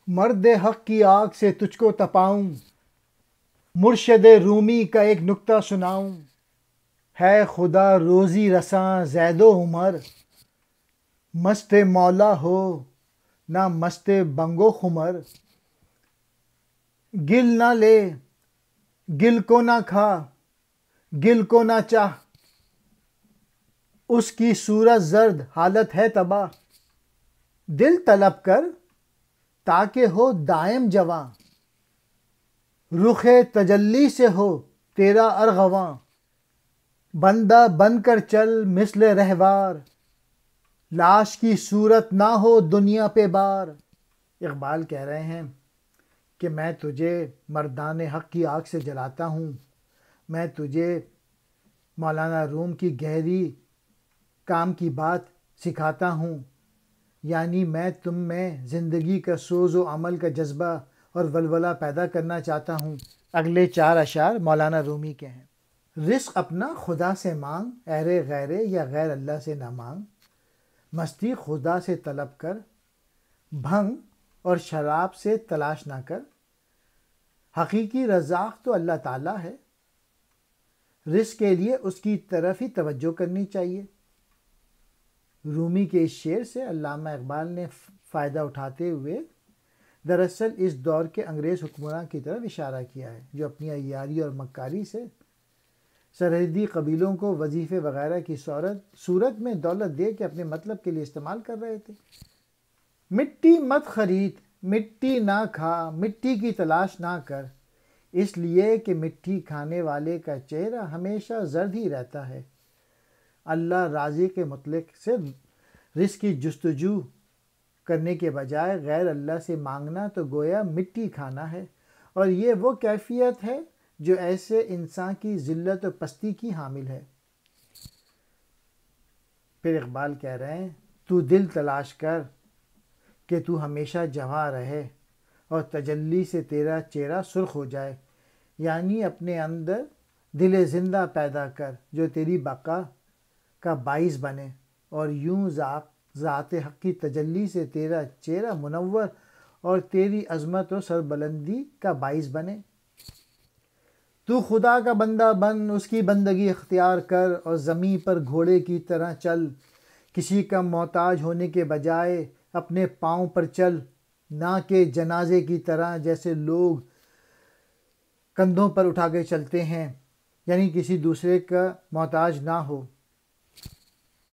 مرد حق کی آگ سے تجھ کو تپاؤں، مرشد رومی کا ایک نکتہ سناؤں۔ ہے خدا روزی رساں زید و عمر، مست مولا ہو نہ مست بنگ و خمر۔ گل نہ لے گل کو نہ کھا، گل کو نہ چاہ، اس کی صورت زرد حالت ہے تباہ۔ دل طلب کر تاکہ ہو دائم جواں، رخ تجلی سے ہو تیرا ارغواں۔ بندہ بن کر چل مثل رہوار، لاش کی صورت نہ ہو دنیا پہ بار۔ اقبال کہہ رہے ہیں کہ میں تجھے مردان حق کی آگ سے جلاتا ہوں، میں تجھے مولانا روم کی گہری کام کی بات سکھاتا ہوں، یعنی میں تم میں زندگی کا سوز و عمل کا جذبہ اور ولولہ پیدا کرنا چاہتا ہوں۔ اگلے 4 اشعار مولانا رومی کے ہیں۔ رزق اپنا خدا سے مانگ، اہرے غیرے یا غیر اللہ سے نہ مانگ۔ مستی خدا سے طلب کر، بھنگ اور شراب سے تلاش نہ کر۔ حقیقی رزاق تو اللہ تعالیٰ ہے، رزق کے لیے اس کی طرف ہی توجہ کرنی چاہیے۔ رومی کے اس شعر سے علامہ اقبال نے فائدہ اٹھاتے ہوئے دراصل اس دور کے انگریز حکمراں کی طرف اشارہ کیا ہے، جو اپنی عیاری اور مکاری سے سرحدی قبیلوں کو وظیفے وغیرہ کی صورت میں دولت دے کے اپنے مطلب کے لیے استعمال کر رہے تھے۔ مٹی مت خرید، مٹی نہ کھا، مٹی کی تلاش نہ کر، اس لیے کہ مٹی کھانے والے کا چہرہ ہمیشہ زرد ہی رہتا ہے۔ اللہ راضی کے مطلق سے رزق کی جستجو کرنے کے بجائے غیر اللہ سے مانگنا تو گویا مٹی کھانا ہے، اور یہ وہ کیفیت ہے جو ایسے انسان کی ذلت و پستی کی حامل ہے۔ پھر اقبال کہہ رہے ہیں تو دل تلاش کر کہ تو ہمیشہ جواں رہے اور تجلی سے تیرا چہرہ سرخ ہو جائے، یعنی اپنے اندر دل زندہ پیدا کر جو تیری بقا کا باعث بنے، اور یوں ذات حق کی تجلی سے تیرا چہرہ منور اور تیری عظمت و سربلندی کا باعث بنے۔ تو خدا کا بندہ بن، اس کی بندگی اختیار کر اور زمین پر گھوڑے کی طرح چل، کسی کا محتاج ہونے کے بجائے اپنے پاؤں پر چل، نہ کہ جنازے کی طرح جیسے لوگ کندھوں پر اٹھا کے چلتے ہیں، یعنی کسی دوسرے کا محتاج نہ ہو۔